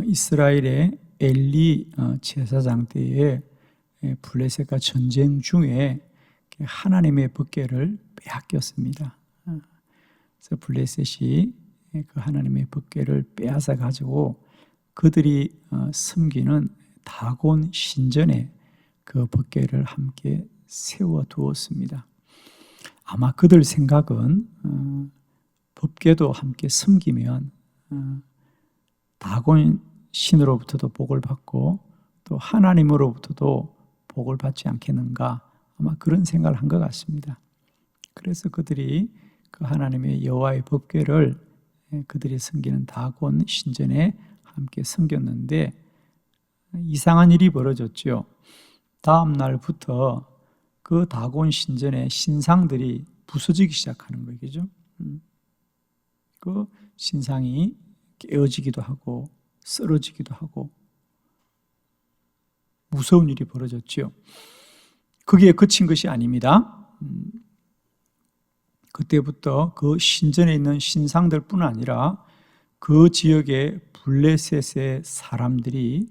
이스라엘의 엘리 제사장 때에 블레셋과 전쟁 중에 하나님의 법궤를 빼앗겼습니다. 그래서 블레셋이 그 하나님의 법궤를 빼앗아 가지고 그들이 섬기는 다곤 신전에 그 법궤를 함께 세워두었습니다. 아마 그들 생각은 법궤도 함께 섬기면 다곤 신으로부터도 복을 받고 또 하나님으로부터도 복을 받지 않겠는가, 아마 그런 생각을 한 것 같습니다. 그래서 그들이 그 하나님의 여호와의 법궤를 그들이 섬기는 다곤 신전에 함께 섬겼는데 이상한 일이 벌어졌죠. 다음 날부터 그 다곤 신전의 신상들이 부서지기 시작하는 거죠. 그 신상이 깨어지기도 하고 쓰러지기도 하고 무서운 일이 벌어졌죠. 거기에 그친 것이 아닙니다. 그때부터 그 신전에 있는 신상들뿐 아니라 그 지역의 블레셋의 사람들이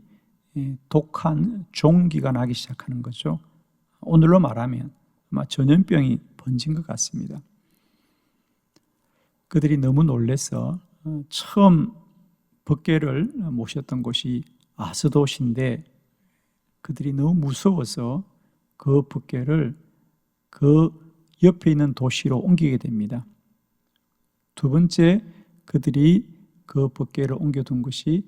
독한 종기가 나기 시작하는 거죠. 오늘로 말하면 아마 전염병이 번진 것 같습니다. 그들이 너무 놀라서 처음 법궤를 모셨던 곳이 아스돗인데 그들이 너무 무서워서 그 법궤를 그 옆에 있는 도시로 옮기게 됩니다. 두 번째, 그들이 그 법궤를 옮겨둔 곳이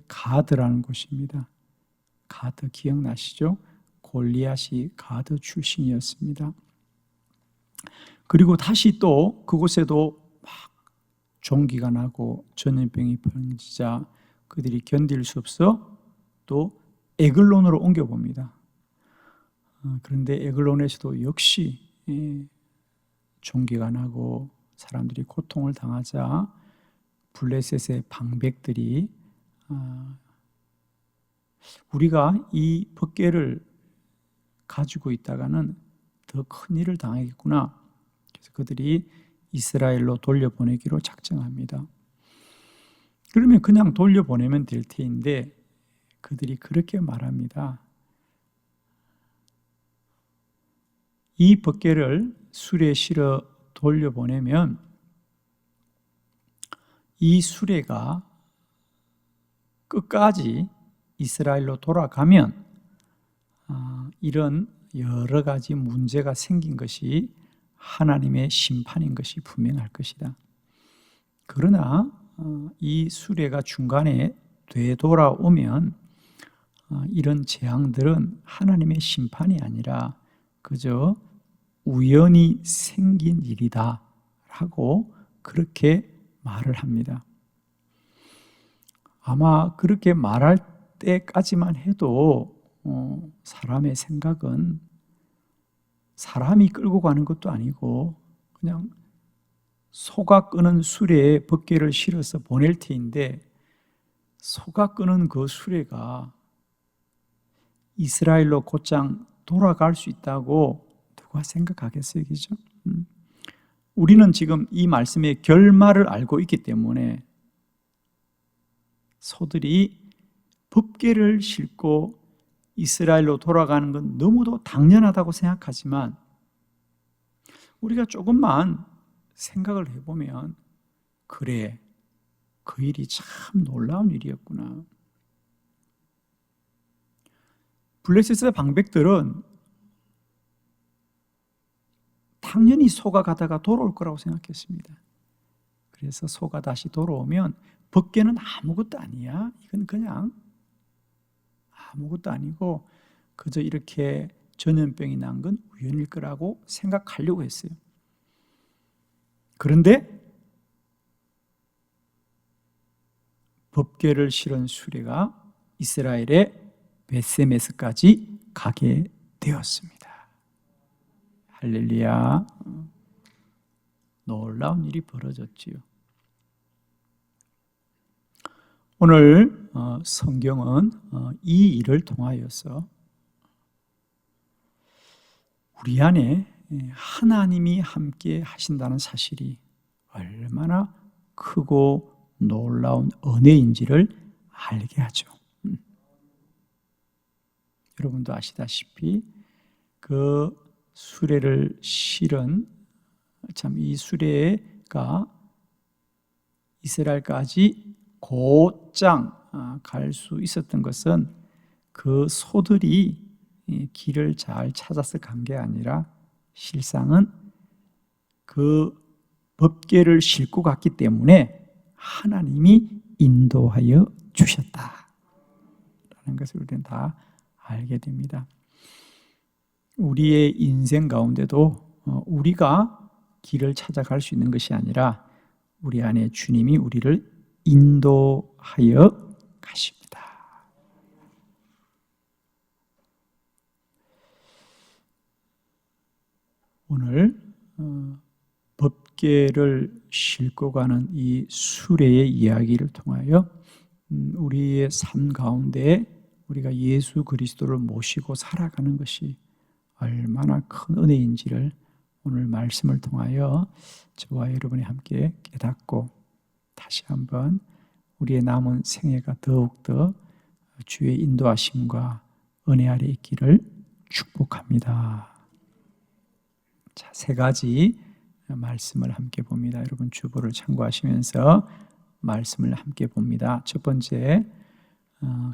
가드라는 곳입니다. 가드 기억나시죠? 골리앗이 가드 출신이었습니다. 그리고 다시 또 그곳에도 막 종기가 나고 전염병이 번지자 그들이 견딜 수 없어 또 에글론으로 옮겨봅니다. 그런데 에글론에서도 역시 종기가 나고 사람들이 고통을 당하자 블레셋의 방백들이 우리가 이 법궤를 가지고 있다가는 더 큰 일을 당하겠구나. 그래서 그들이 이스라엘로 돌려보내기로 작정합니다. 그러면 그냥 돌려보내면 될 테인데 그들이 그렇게 말합니다. 이 법궤를 수레에 실어 돌려보내면 이 수레가 끝까지 이스라엘로 돌아가면 이런 여러 가지 문제가 생긴 것이 하나님의 심판인 것이 분명할 것이다. 그러나 이 수레가 중간에 되돌아오면 이런 재앙들은 하나님의 심판이 아니라 그저 우연히 생긴 일이다 라고 그렇게 말을 합니다. 아마 그렇게 말할 때까지만 해도 사람의 생각은 사람이 끌고 가는 것도 아니고 그냥 소가 끄는 수레에 법궤를 실어서 보낼 테인데 소가 끄는 그 수레가 이스라엘로 곧장 돌아갈 수 있다고 누가 생각하겠어요? 그죠? 우리는 지금 이 말씀의 결말을 알고 있기 때문에 소들이 법궤를 싣고 이스라엘로 돌아가는 건 너무도 당연하다고 생각하지만 우리가 조금만 생각을 해보면 그래, 그 일이 참 놀라운 일이었구나. 블레셋의 방백들은 당연히 소가 가다가 돌아올 거라고 생각했습니다. 그래서 소가 다시 돌아오면 법궤는 아무것도 아니야. 이건 그냥 아무것도 아니고 그저 이렇게 전염병이 난 건 우연일 거라고 생각하려고 했어요. 그런데 법궤를 실은 수레가 이스라엘의 베세메스까지 가게 되었습니다. 할렐루야. 놀라운 일이 벌어졌지요. 오늘 성경은 이 일을 통하여서 우리 안에 하나님이 함께 하신다는 사실이 얼마나 크고 놀라운 은혜인지를 알게 하죠. 여러분도 아시다시피 그 수레를 실은 참 이 수레가 이스라엘까지 곧장 갈 수 있었던 것은 그 소들이 길을 잘 찾아서 간 게 아니라 실상은 그 법궤를 싣고 갔기 때문에 하나님이 인도하여 주셨다라는 것을 우리는 다 알게 됩니다. 우리의 인생 가운데도 우리가 길을 찾아갈 수 있는 것이 아니라 우리 안에 주님이 우리를 인도하여 가십니다. 오늘 법궤를 싣고 가는 이 수레의 이야기를 통하여 우리의 삶 가운데 우리가 예수 그리스도를 모시고 살아가는 것이 얼마나 큰 은혜인지를 오늘 말씀을 통하여 저와 여러분이 함께 깨닫고 다시 한번 우리의 남은 생애가 더욱더 주의 인도하심과 은혜 아래 있기를 축복합니다. 자, 세 가지 말씀을 함께 봅니다. 여러분 주보를 참고하시면서 말씀을 함께 봅니다. 첫 번째,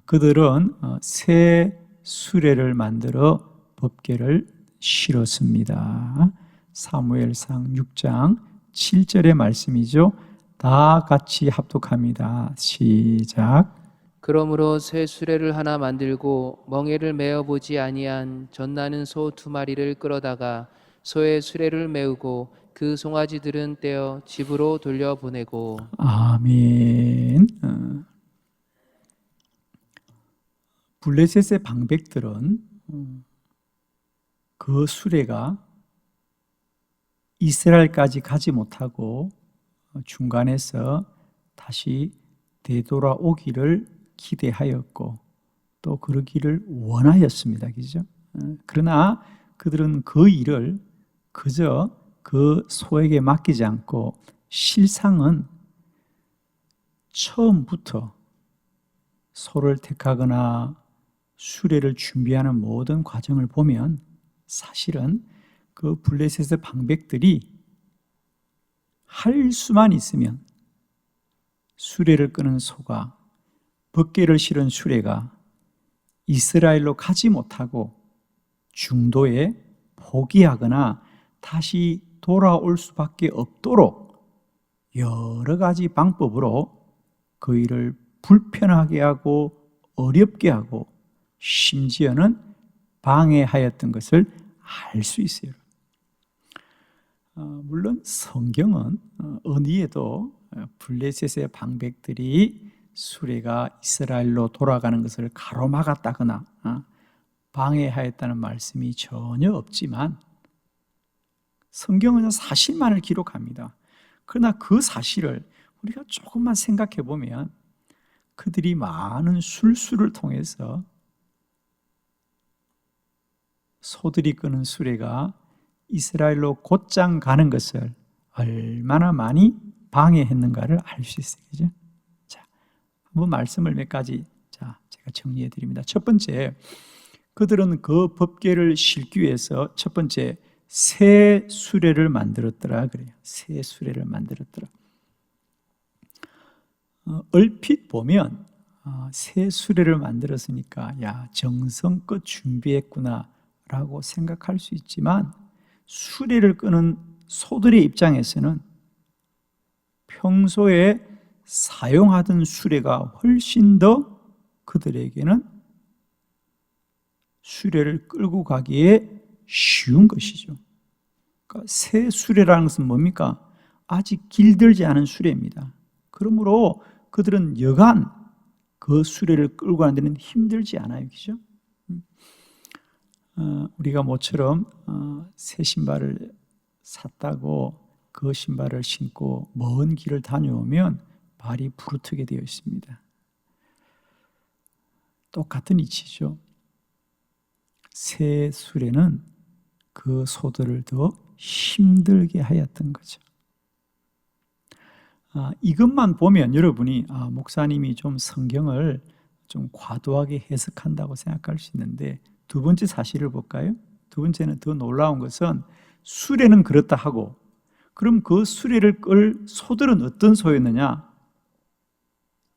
그들은 새 수레를 만들어 법궤를 실었습니다. 사무엘상 6장 7절의 말씀이죠. 다 같이 합독합니다. 시작. 그러므로 새 수레를 하나 만들고 멍에를 메어 보지 아니한 젖나는 소 2마리를 끌어다가 소의 수레를 메우고 그 송아지들은 떼어 집으로 돌려보내고. 아멘. 블레셋의 방백들은 그 수레가 이스라엘까지 가지 못하고 중간에서 다시 되돌아오기를 기대하였고 또 그러기를 원하였습니다. 그죠? 그러나 그들은 그 일을 그저 그 소에게 맡기지 않고 실상은 처음부터 소를 택하거나 수레를 준비하는 모든 과정을 보면 사실은 그 블레셋의 방백들이 할 수만 있으면 수레를 끄는 소가 법궤를 실은 수레가 이스라엘로 가지 못하고 중도에 포기하거나 다시 돌아올 수밖에 없도록 여러 가지 방법으로 그 일을 불편하게 하고 어렵게 하고 심지어는 방해하였던 것을 알 수 있어요. 물론 성경은 어디에도 블레셋의 방백들이 수레가 이스라엘로 돌아가는 것을 가로막았다거나 방해하였다는 말씀이 전혀 없지만 성경은 사실만을 기록합니다. 그러나 그 사실을 우리가 조금만 생각해 보면 그들이 많은 술수를 통해서 소들이 끄는 수레가 이스라엘로 곧장 가는 것을 얼마나 많이 방해했는가를 알 수 있어요. 그죠? 자, 한번 말씀을 몇 가지 제가 정리해 드립니다. 첫 번째, 그들은 그 법궤를 싣기 위해서 첫 번째 새 수레를 만들었더라 그래요. 새 수레를 만들었더라. 얼핏 보면 새 수레를 만들었으니까 야 정성껏 준비했구나라고 생각할 수 있지만 수레를 끄는 소들의 입장에서는 평소에 사용하던 수레가 훨씬 더 그들에게는 수레를 끌고 가기에 쉬운 것이죠. 그러니까 새 수레라는 것은 뭡니까? 아직 길들지 않은 수레입니다. 그러므로 그들은 여간 그 수레를 끌고 가는 데는 힘들지 않아요. 그죠? 우리가 모처럼 새 신발을 샀다고 그 신발을 신고 먼 길을 다녀오면 발이 부르트게 되어 있습니다. 똑같은 이치죠. 새 수레는 그 소들을 더 힘들게 하였던 거죠. 이것만 보면 여러분이 목사님이 좀 성경을 좀 과도하게 해석한다고 생각할 수 있는데, 두 번째 사실을 볼까요? 두 번째는 더 놀라운 것은 수레는 그렇다 하고, 그럼 그 수레를 끌 소들은 어떤 소였느냐?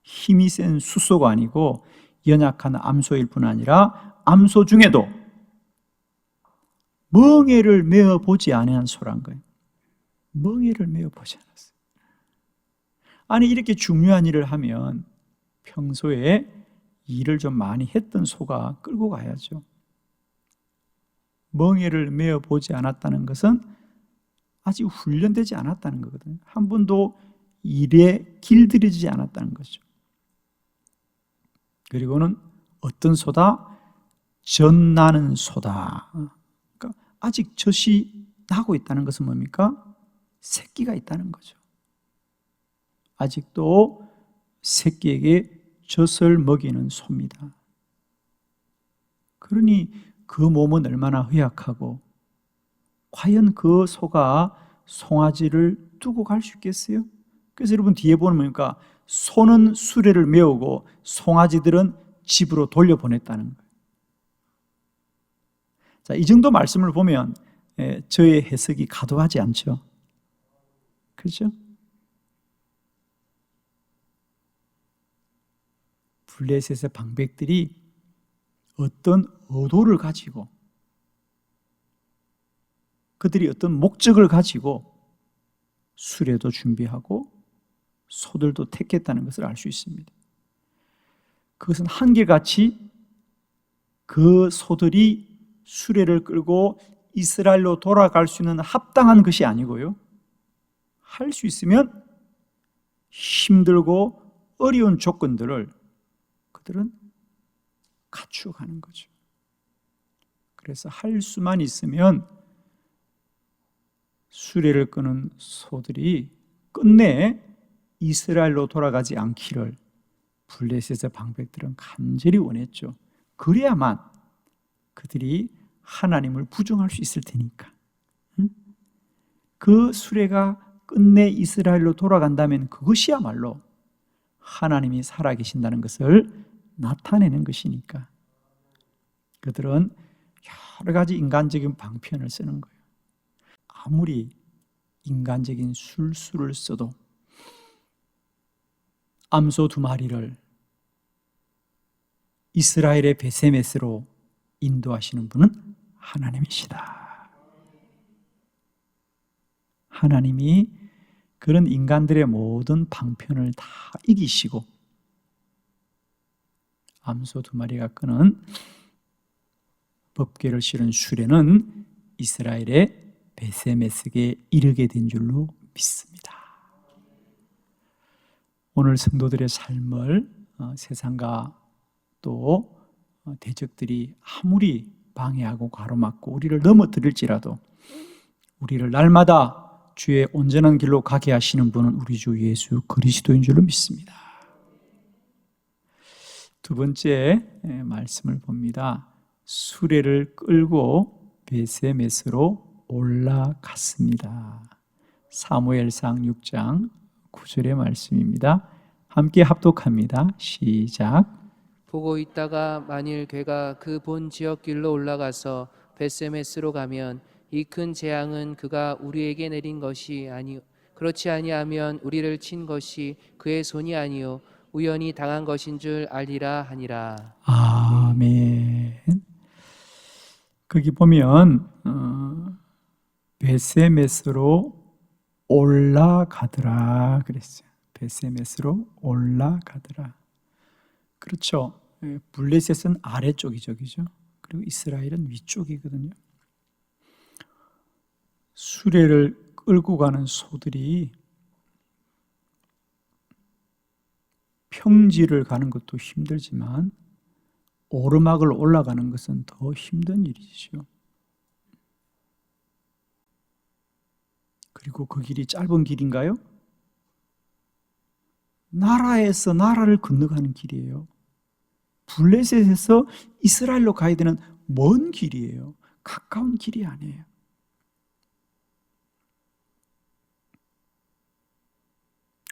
힘이 센 숫소가 아니고 연약한 암소일 뿐 아니라 암소 중에도 멍에를 메어 보지 아니한 소란 거예요. 멍에를 메어 보지 않았어요. 아니, 이렇게 중요한 일을 하면 평소에 일을 좀 많이 했던 소가 끌고 가야죠. 멍에를 메어 보지 않았다는 것은 아직 훈련되지 않았다는 거거든요. 한 번도 일에 길들이지 않았다는 거죠. 그리고는 어떤 소다? 젖나는 소다. 그러니까 아직 젖이 나고 있다는 것은 뭡니까? 새끼가 있다는 거죠. 아직도 새끼에게 젖을 먹이는 소입니다. 그러니 그 몸은 얼마나 허약하고, 과연 그 소가 송아지를 두고 갈 수 있겠어요? 그래서 여러분 뒤에 보면 뭡니까? 소는 수레를 메우고 송아지들은 집으로 돌려보냈다는 거예요. 자, 이 정도 말씀을 보면 저의 해석이 과도하지 않죠? 그렇죠? 블레셋의 방백들이 어떤 의도를 가지고, 그들이 어떤 목적을 가지고 수레도 준비하고 소들도 택했다는 것을 알 수 있습니다. 그것은 한결같이 그 소들이 수레를 끌고 이스라엘로 돌아갈 수 있는 합당한 것이 아니고요, 할 수 있으면 힘들고 어려운 조건들을 그들은 갖추어가는 거죠. 그래서 할 수만 있으면 수레를 끄는 소들이 끝내 이스라엘로 돌아가지 않기를 블레셋의 방백들은 간절히 원했죠. 그래야만 그들이 하나님을 부정할 수 있을 테니까. 그 수레가 끝내 이스라엘로 돌아간다면 그것이야말로 하나님이 살아계신다는 것을 나타내는 것이니까 그들은 여러 가지 인간적인 방편을 쓰는 거예요. 아무리 인간적인 술수를 써도 암소 2마리를 이스라엘의 베세메스로 인도하시는 분은 하나님이시다. 하나님이 그런 인간들의 모든 방편을 다 이기시고 암소 2마리가 끄는 법궤를 실은 수레는 이스라엘의 베세메스에 이르게 된 줄로 믿습니다. 오늘 성도들의 삶을 세상과 또 대적들이 아무리 방해하고 가로막고 우리를 넘어뜨릴지라도 우리를 날마다 주의 온전한 길로 가게 하시는 분은 우리 주 예수 그리스도인 줄로 믿습니다. 두 번째 말씀을 봅니다. 수레를 끌고 베세메스로 올라갔습니다. 사무엘상 6장 9절의 말씀입니다. 함께 합독합니다. 시작. 보고 있다가 만일 괴가 그 본 지역 길로 올라가서 베세메스로 가면 이 큰 재앙은 그가 우리에게 내린 것이 아니요 그렇지 아니하면 우리를 친 것이 그의 손이 아니요 우연히 당한 것인 줄 알리라 하니라. 아멘. 거기 보면 베세메스로 올라가더라 그랬어요. 베세메스로 올라가더라. 그렇죠. 블레셋은 아래쪽이죠, 그죠? 그리고 이스라엘은 위쪽이거든요. 수레를 끌고 가는 소들이 평지를 가는 것도 힘들지만 오르막을 올라가는 것은 더 힘든 일이죠. 그리고 그 길이 짧은 길인가요? 나라에서 나라를 건너가는 길이에요. 블레셋에서 이스라엘로 가야 되는 먼 길이에요. 가까운 길이 아니에요.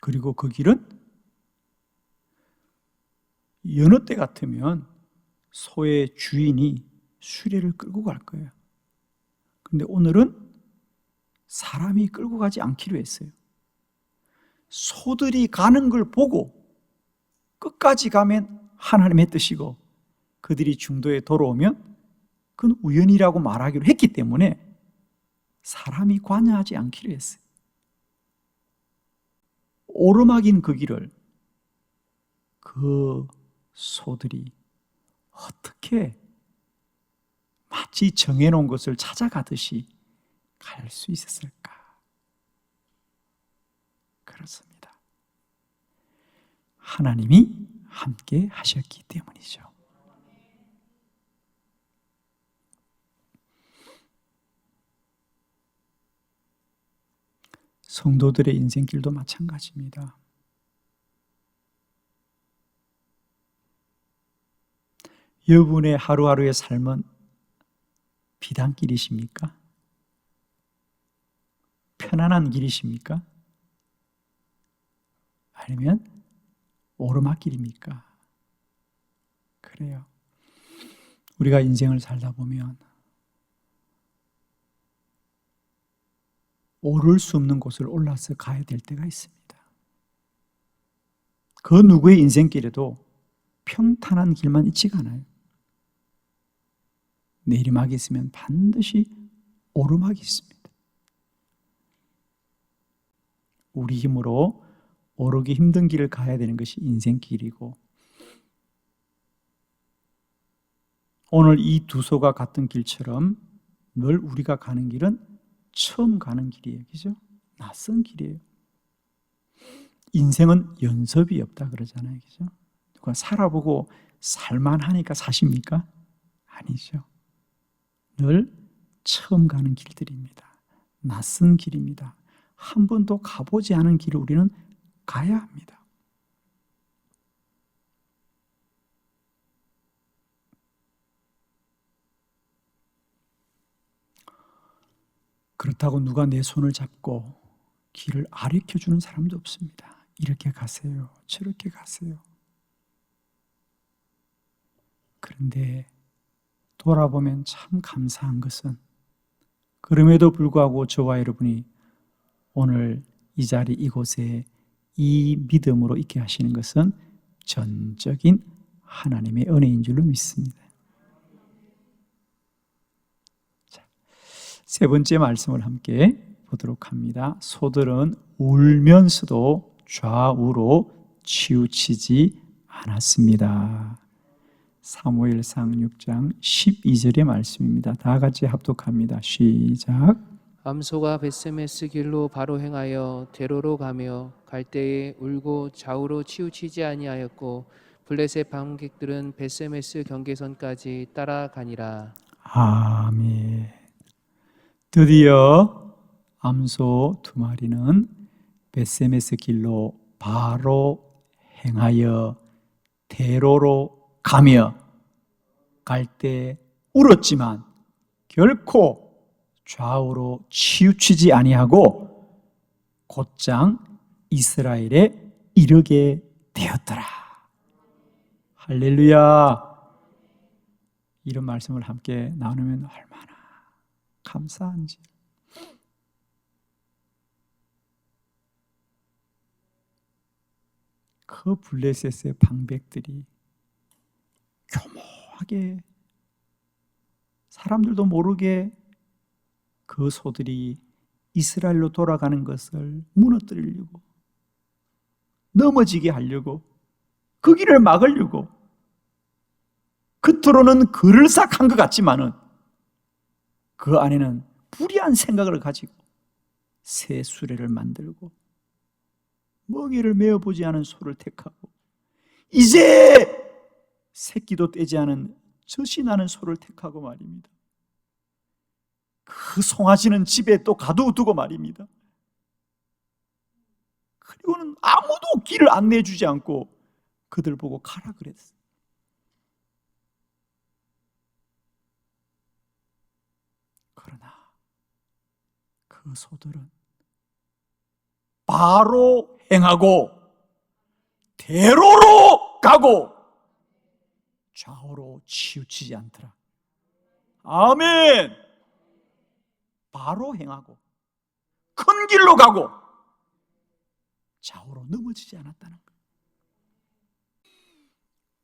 그리고 그 길은 여느 때 같으면 소의 주인이 수레를 끌고 갈 거예요. 근데 오늘은 사람이 끌고 가지 않기로 했어요. 소들이 가는 걸 보고 끝까지 가면 하나님의 뜻이고, 그들이 중도에 돌아오면 그건 우연이라고 말하기로 했기 때문에 사람이 관여하지 않기로 했어요. 오르막인 그 길을 그 소들이 어떻게 마치 정해놓은 것을 찾아가듯이 갈 수 있었을까? 그렇습니다. 하나님이 함께 하셨기 때문이죠. 성도들의 인생길도 마찬가지입니다. 여러분의 하루하루의 삶은 비단길이십니까? 편안한 길이십니까? 아니면 오르막길입니까? 그래요. 우리가 인생을 살다 보면 오를 수 없는 곳을 올라서 가야 될 때가 있습니다. 그 누구의 인생길에도 평탄한 길만 있지가 않아요. 내리막이 있으면 반드시 오르막이 있습니다. 우리 힘으로 오르기 힘든 길을 가야 되는 것이 인생길이고, 오늘 이 두 소가 같은 길처럼 늘 우리가 가는 길은 처음 가는 길이에요. 그죠? 낯선 길이에요. 인생은 연습이 없다 그러잖아요. 그죠? 누가 살아보고 살만하니까 사십니까? 아니죠. 늘 처음 가는 길들입니다. 낯선 길입니다. 한 번도 가보지 않은 길을 우리는 가야 합니다. 그렇다고 누가 내 손을 잡고 길을 가르쳐 주는 사람도 없습니다. 이렇게 가세요. 저렇게 가세요. 그런데 돌아보면 참 감사한 것은, 그럼에도 불구하고 저와 여러분이 오늘 이 자리 이곳에 이 믿음으로 있게 하시는 것은 전적인 하나님의 은혜인 줄로 믿습니다. 자, 세 번째 말씀을 함께 보도록 합니다. 소들은 울면서도 좌우로 치우치지 않았습니다. 사무엘상 6장 12절의 말씀입니다. 다 같이 합독합니다. 시작. 암소가 벳세메스 길로 바로 행하여 대로로 가며 갈 때에 울고 좌우로 치우치지 아니하였고 블레셋 방객들은 벳세메스 경계선까지 따라가니라. 아멘. 드디어 암소 두 마리는 벳세메스 길로 바로 행하여 대로로 가며 갈 때 울었지만 결코 좌우로 치우치지 아니하고 곧장 이스라엘에 이르게 되었더라. 할렐루야. 이런 말씀을 함께 나누면 얼마나 감사한지. 그 블레셋의 방백들이 교묘하게 사람들도 모르게 그 소들이 이스라엘로 돌아가는 것을 무너뜨리려고, 넘어지게 하려고, 그 길을 막으려고, 겉으로는 그럴싸한 것 같지만은 그 안에는 불의한 생각을 가지고 새 수레를 만들고 먹이를 메어보지 않은 소를 택하고 이제 새끼도 떼지 않은 젖이 나는 소를 택하고 말입니다. 그 송아지는 집에 또 가둬두고 말입니다. 그리고는 아무도 길을 안내해 주지 않고 그들 보고 가라 그랬어요. 그러나 그 소들은 바로 행하고 대로로 가고 좌우로 치우치지 않더라. 아멘. 바로 행하고 큰 길로 가고 좌우로 넘어지지 않았다는 거예요.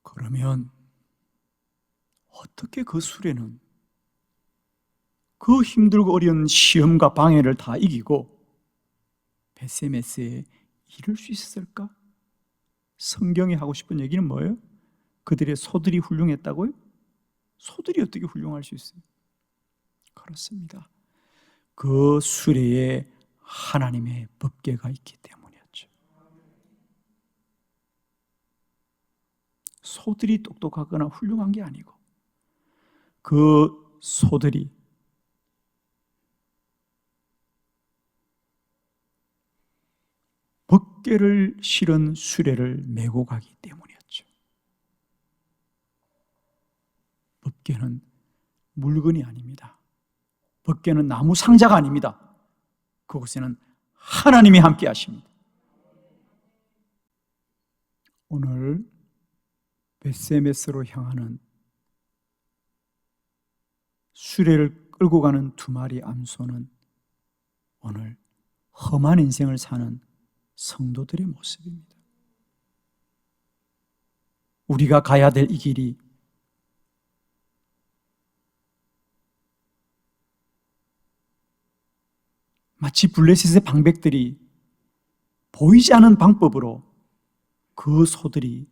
그러면 어떻게 그 수레는 그 힘들고 어려운 시험과 방해를 다 이기고 베세메스에 이를 수 있었을까? 성경이 하고 싶은 얘기는 뭐예요? 그들의 소들이 훌륭했다고요? 소들이 어떻게 훌륭할 수 있어요? 그렇습니다. 그 수레에 하나님의 법궤가 있기 때문이었죠. 소들이 똑똑하거나 훌륭한 게 아니고 그 소들이 법궤를 실은 수레를 메고 가기 때문이었죠. 법궤는 물건이 아닙니다. 법궤는 나무 상자가 아닙니다. 그곳에는 하나님이 함께 하십니다. 오늘 베세메스로 향하는 수레를 끌고 가는 두 마리 암소는 오늘 험한 인생을 사는 성도들의 모습입니다. 우리가 가야 될 이 길이 마치 블레셋의 방백들이 보이지 않은 방법으로 그 소들이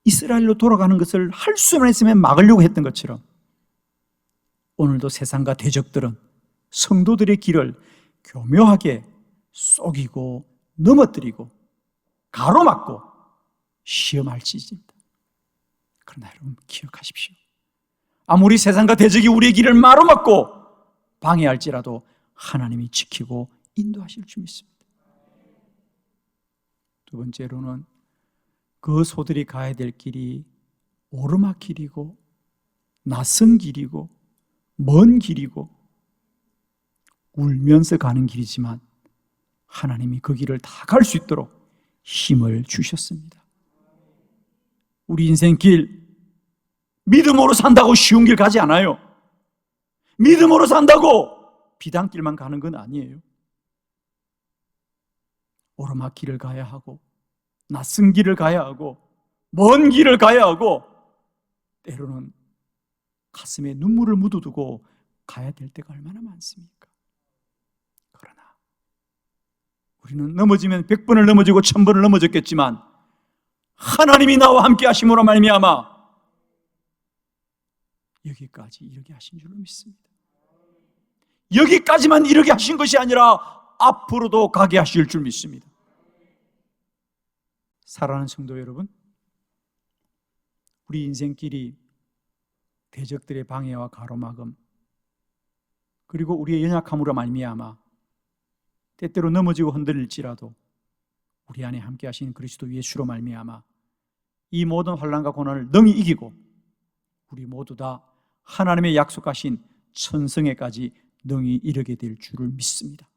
이스라엘로 돌아가는 것을 할 수만 있으면 막으려고 했던 것처럼 오늘도 세상과 대적들은 성도들의 길을 교묘하게 속이고 넘어뜨리고 가로막고 시험할 짓입니다. 그러나 여러분 기억하십시오. 아무리 세상과 대적이 우리의 길을 마로막고 방해할지라도 하나님이 지키고 인도하실 줄 믿습니다. 두 번째로는 그 소들이 가야 될 길이 오르막길이고 낯선 길이고 먼 길이고 울면서 가는 길이지만 하나님이 그 길을 다 갈 수 있도록 힘을 주셨습니다. 우리 인생 길 믿음으로 산다고 쉬운 길 가지 않아요. 믿음으로 산다고 비단길만 가는 건 아니에요. 오르막길을 가야 하고 낯선 길을 가야 하고 먼 길을 가야 하고 때로는 가슴에 눈물을 묻어두고 가야 될 때가 얼마나 많습니까? 그러나 우리는 넘어지면 100번을 넘어지고 1000번을 넘어졌겠지만 하나님이 나와 함께 하심으로 말미암아 여기까지 이르게 하신 줄로 믿습니다. 여기까지만 이르게 하신 것이 아니라 앞으로도 가게 하실 줄 믿습니다. 사랑하는 성도 여러분, 우리 인생길이 대적들의 방해와 가로막음 그리고 우리의 연약함으로 말미암아 때때로 넘어지고 흔들릴지라도 우리 안에 함께 하신 그리스도 예수로 말미암아 이 모든 환난과 고난을 능히 이기고 우리 모두 다 하나님의 약속하신 천성에까지 능히 이르게 될 줄을 믿습니다.